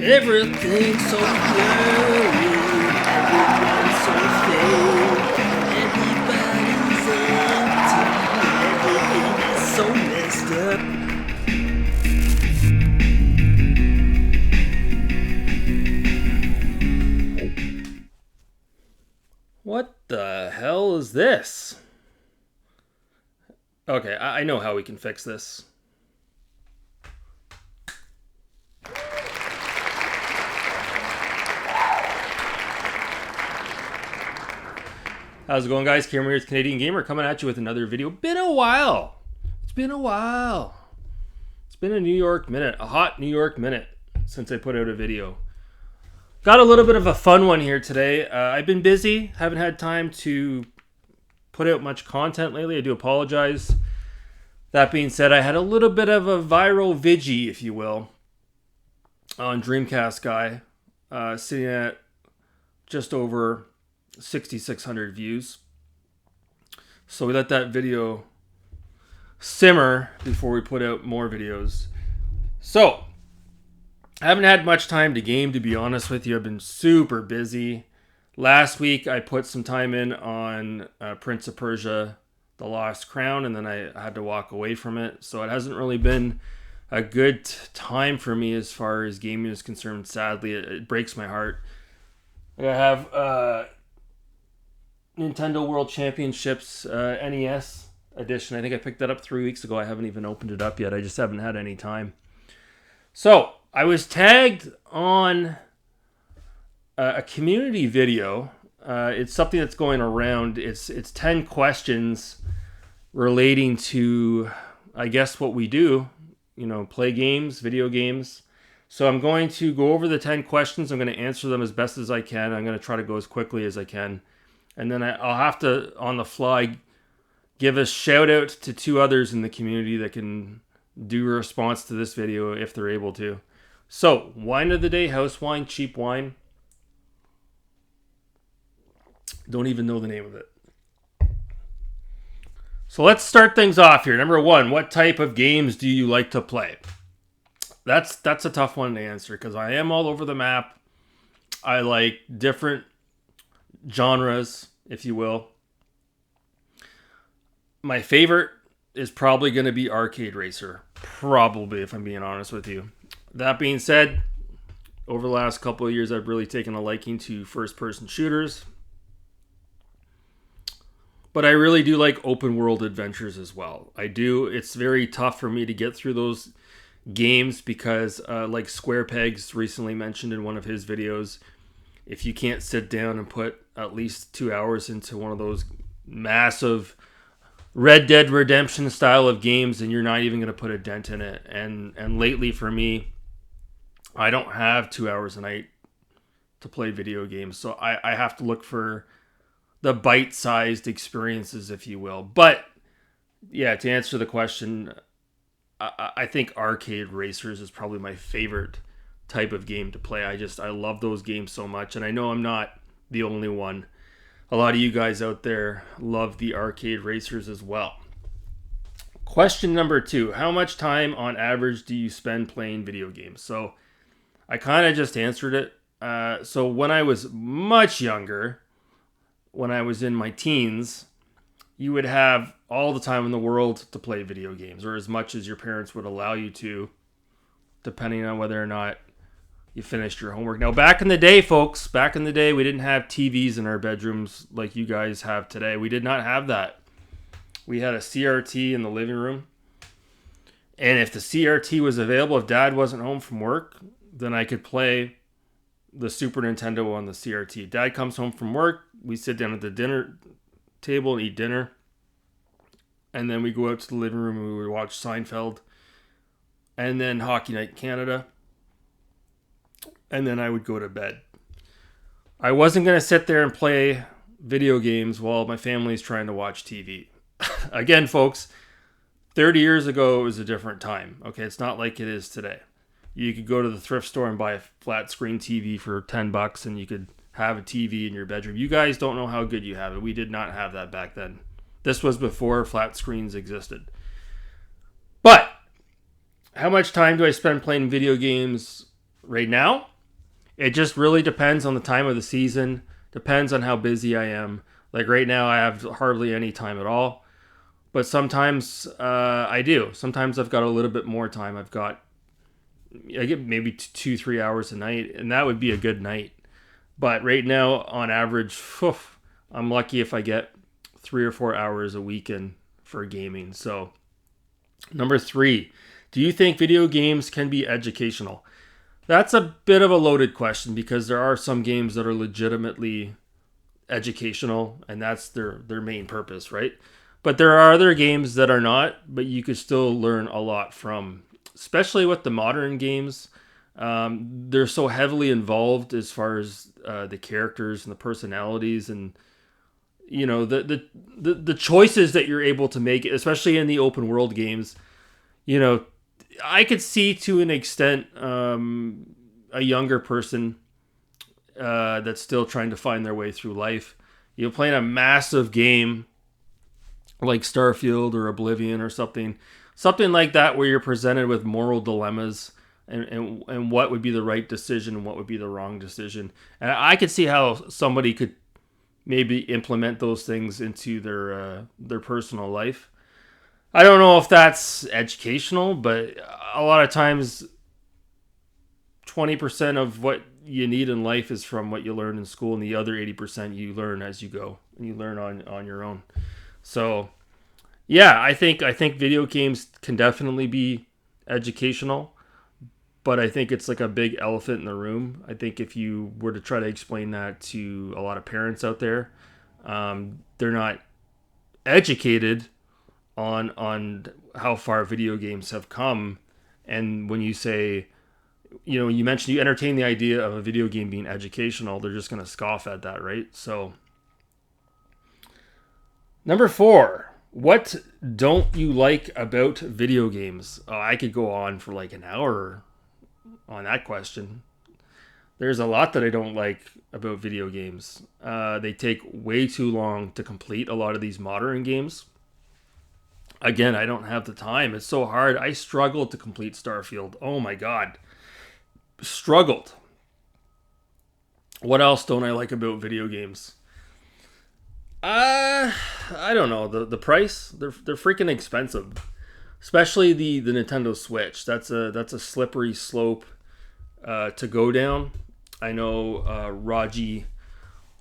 Everything's so blurry, everyone's so fake, everybody's empty, everything is so messed up. What the hell is this? Okay, I know how we can fix this. How's it going, guys? Cameron here, Canadian Gamer, coming at you with another video. Been a while. It's been a while. It's been a New York minute, a hot New York minute since I put out a video. Got a little bit of a fun one here today. I've been busy, haven't had time to put out much content lately. I do apologize. That being said, I had a little bit of a viral vigi, if you will, on Dreamcast Guy, sitting at just over 6,600 views. So we let that video simmer before we put out more videos. So I haven't had much time to game, to be honest with you. I've been super busy. Last week I put some time in on Prince of Persia: The Lost Crown, and then I had to walk away from it. So it hasn't really been a good time for me as far as gaming is concerned. Sadly, it breaks my heart. I have Nintendo World Championships NES edition. I think I picked that up 3 weeks ago. I haven't even opened it up yet. I just haven't had any time. So I was tagged on a community video. It's something that's going around. It's 10 questions relating to, I guess, what we do. You know, play games, video games. So I'm going to go over the 10 questions. I'm going to answer them as best as I can. I'm going to try to go as quickly as I can. And then I'll have to, on the fly, give a shout out to two others in the community that can do a response to this video if they're able to. So, wine of the day, house wine, cheap wine. Don't even know the name of it. So let's start things off here. Number one, what type of games do you like to play? That's a tough one to answer because I am all over the map. I like different genres, if you will. My favorite is probably going to be Arcade Racer. Probably, if I'm being honest with you. That being said, over the last couple of years, I've really taken a liking to first-person shooters. But I really do like open-world adventures as well. I do. It's very tough for me to get through those games because, like Square Pegs recently mentioned in one of his videos, if you can't sit down and put at least 2 hours into one of those massive Red Dead Redemption style of games, then you're not even going to put a dent in it. And lately for me, I don't have 2 hours a night to play video games. So I have to look for the bite-sized experiences, if you will. But yeah, to answer the question, I think Arcade Racers is probably my favorite type of game to play. I love those games so much, and I know I'm not the only one. A lot of you guys out there love the Arcade Racers as well. Question number 2, how much time on average do you spend playing video games? So I kind of just answered it. So when I was much younger, when I was in my teens, you would have all the time in the world to play video games, or as much as your parents would allow you to, depending on whether or not you finished your homework. Now, back in the day, folks, we didn't have TVs in our bedrooms like you guys have today. We did not have that. We had a CRT in the living room. And if the CRT was available, if Dad wasn't home from work, then I could play the Super Nintendo on the CRT. Dad comes home from work. We sit down at the dinner table and eat dinner. And then we go out to the living room and we would watch Seinfeld. And then Hockey Night in Canada. And then I would go to bed. I wasn't going to sit there and play video games while my family's trying to watch TV. Again, folks, 30 years ago, it was a different time. Okay, it's not like it is today. You could go to the thrift store and buy a flat screen TV for $10 and you could have a TV in your bedroom. You guys don't know how good you have it. We did not have that back then. This was before flat screens existed. But how much time do I spend playing video games right now? It just really depends on the time of the season, depends on how busy I am. Like right now, I have hardly any time at all. But sometimes I do. Sometimes I've got a little bit more time. I get maybe 2-3 hours a night, and that would be a good night. But right now, on average, I'm lucky if I get 3 or 4 hours a weekend for gaming. So, number 3, do you think video games can be educational? That's a bit of a loaded question because there are some games that are legitimately educational, and that's their main purpose, right? But there are other games that are not, but you could still learn a lot from, especially with the modern games. They're so heavily involved as far as the characters and the personalities, and the choices that you're able to make, especially in the open world games. I could see to an extent a younger person that's still trying to find their way through life. Playing a massive game like Starfield or Oblivion or something like that, where you're presented with moral dilemmas and what would be the right decision and what would be the wrong decision. And I could see how somebody could maybe implement those things into their personal life. I don't know if that's educational, but a lot of times 20% of what you need in life is from what you learn in school, and the other 80% you learn as you go, and you learn on your own. So, yeah, I think video games can definitely be educational, but I think it's like a big elephant in the room. I think if you were to try to explain that to a lot of parents out there, they're not educated on how far video games have come. And when you say, you mentioned you entertain the idea of a video game being educational, they're just going to scoff at that, right? So, number 4, what don't you like about video games? Oh, I could go on for like an hour on that question. There's a lot that I don't like about video games. They take way too long to complete a lot of these modern games. Again, I don't have the time. It's so hard. I struggled to complete Starfield. Oh my God. Struggled. What else don't I like about video games? I don't know. The price, they're freaking expensive. Especially the Nintendo Switch. That's a slippery slope to go down. I know Raji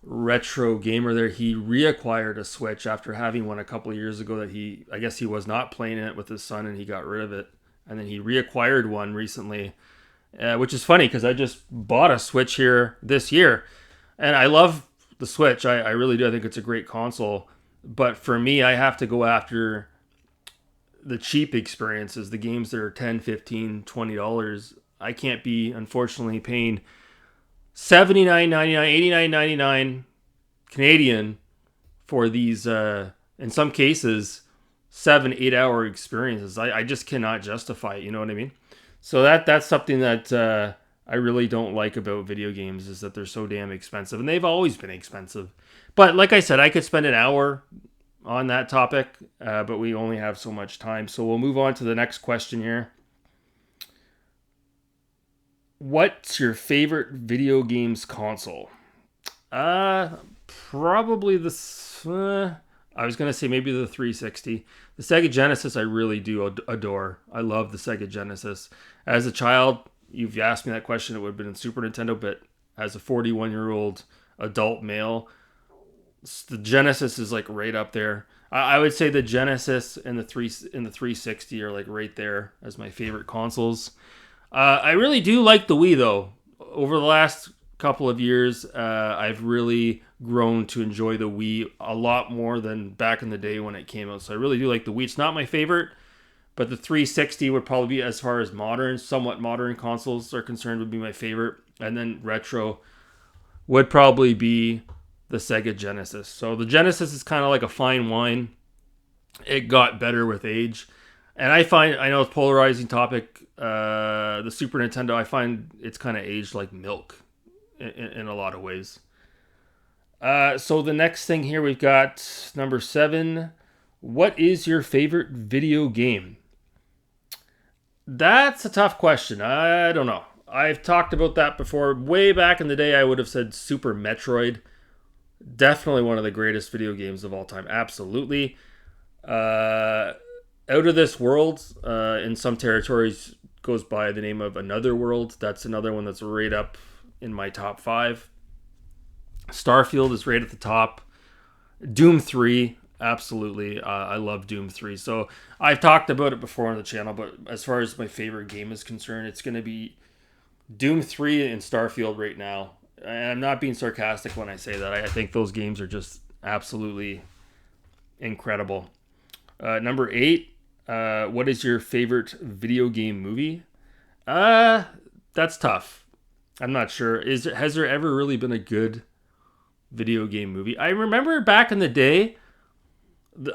Retro Gamer there, he reacquired a Switch after having one a couple of years ago that I guess he was not playing it with his son and he got rid of it. And then he reacquired one recently, which is funny because I just bought a Switch here this year. And I love the Switch. I really do. I think it's a great console. But for me, I have to go after the cheap experiences, the games that are $10, $15, $20. I can't be, unfortunately, paying $79.99, $89.99 Canadian for these, in some cases, 7-8 hour experiences. I just cannot justify it, you know what I mean? So that's something that I really don't like about video games, is that they're so damn expensive, and they've always been expensive. But like I said, I could spend an hour on that topic, but we only have so much time. So we'll move on to the next question here. What's your favorite video games console? Probably I was going to say maybe the 360. The Sega Genesis I really do adore. I love the Sega Genesis. As a child, you've asked me that question, it would have been in Super Nintendo, but as a 41-year-old adult male, the Genesis is like right up there. I would say the Genesis and the 360 are like right there as my favorite consoles. I really do like the Wii, though. Over the last couple of years, I've really grown to enjoy the Wii a lot more than back in the day when it came out. So I really do like the Wii. It's not my favorite, but the 360 would probably be, as far as somewhat modern consoles are concerned, would be my favorite. And then retro would probably be the Sega Genesis. So the Genesis is kind of like a fine wine. It got better with age. And I know it's a polarizing topic, the Super Nintendo, I find it's kind of aged like milk in a lot of ways. So the next thing here, we've got number 7. What is your favorite video game? That's a tough question. I don't know. I've talked about that before. Way back in the day, I would have said Super Metroid. Definitely one of the greatest video games of all time. Absolutely. Out of This World, in some territories, goes by the name of Another World. That's another one that's right up in my top 5. Starfield is right at the top. Doom 3, absolutely. I love Doom 3. So I've talked about it before on the channel, but as far as my favorite game is concerned, it's going to be Doom 3 and Starfield right now. And I'm not being sarcastic when I say that. I think those games are just absolutely incredible. Number 8, what is your favorite video game movie? That's tough. I'm not sure. Has there ever really been a good video game movie? I remember back in the day,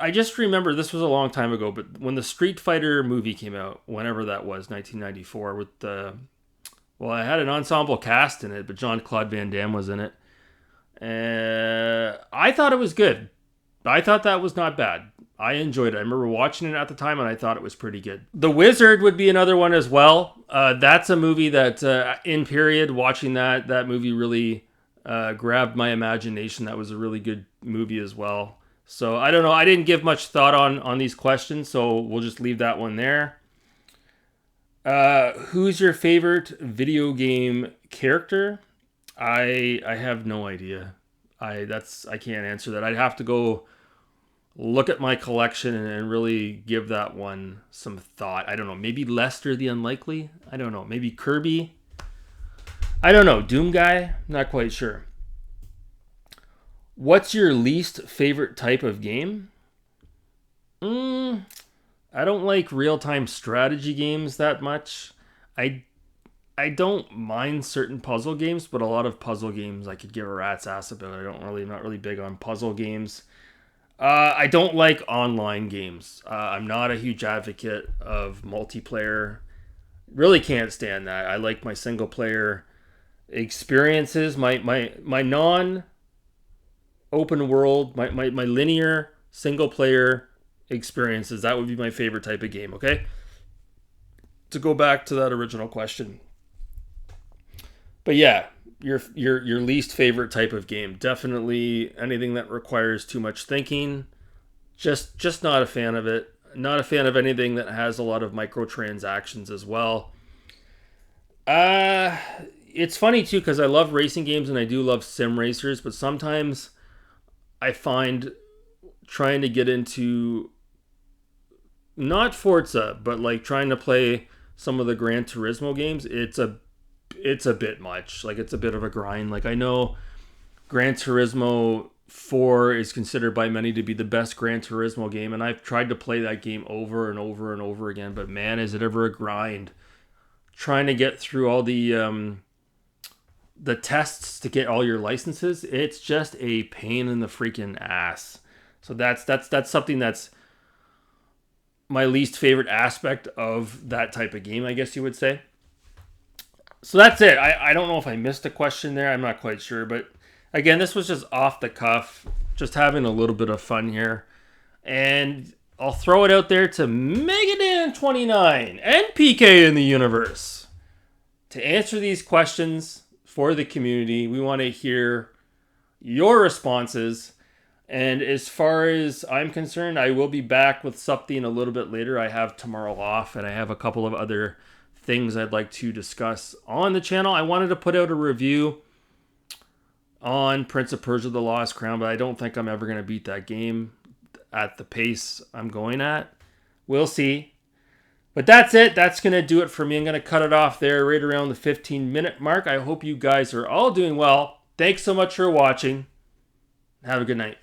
I just remember, this was a long time ago, but when the Street Fighter movie came out, whenever that was, 1994, with the, well, I had an ensemble cast in it, but Jean-Claude Van Damme was in it. I thought it was good. I thought that was not bad. I enjoyed it. I remember watching it at the time, and I thought it was pretty good. The Wizard would be another one as well. That's a movie that, in period, watching that movie really grabbed my imagination. That was a really good movie as well. So, I don't know. I didn't give much thought on these questions, so we'll just leave that one there. Who's your favorite video game character? I have no idea. I can't answer that. I'd have to go look at my collection and really give that one some thought. I don't know. Maybe Lester the Unlikely? I don't know. Maybe Kirby? I don't know. Doom Guy? Not quite sure. What's your least favorite type of game? I don't like real-time strategy games that much. I don't mind certain puzzle games, but a lot of puzzle games I could give a rat's ass about. I'm not really big on puzzle games. I don't like online games. I'm not a huge advocate of multiplayer. Really can't stand that. I like my single player experiences, my non open world, my linear single player experiences. That would be my favorite type of game, okay? To go back to that original question. But yeah, your least favorite type of game. Definitely anything that requires too much thinking. Just not a fan of it. Not a fan of anything that has a lot of microtransactions as well. It's funny too, because I love racing games and I do love sim racers, but sometimes I find trying to get into not Forza, but like trying to play some of the Gran Turismo games, it's a bit much. Like, it's a bit of a grind. Like, I know Gran Turismo 4 is considered by many to be the best Gran Turismo game, and I've tried to play that game over and over and over again, but man, is it ever a grind. Trying to get through all the tests to get all your licenses, it's just a pain in the freaking ass. So that's something that's my least favorite aspect of that type of game, I guess you would say. So that's it. I don't know if I missed a question there. I'm not quite sure. But again, this was just off the cuff. Just having a little bit of fun here. And I'll throw it out there to Megadan29 and PK in the universe. To answer these questions for the community, we want to hear your responses. And as far as I'm concerned, I will be back with something a little bit later. I have tomorrow off, and I have a couple of other things I'd like to discuss on the channel. I wanted to put out a review on Prince of Persia: The Lost Crown, but I don't think I'm ever going to beat that game at the pace I'm going at. We'll see. But that's it. That's going to do it for me. I'm going to cut it off there right around the 15-minute mark. I hope you guys are all doing well. Thanks so much for watching. Have a good night.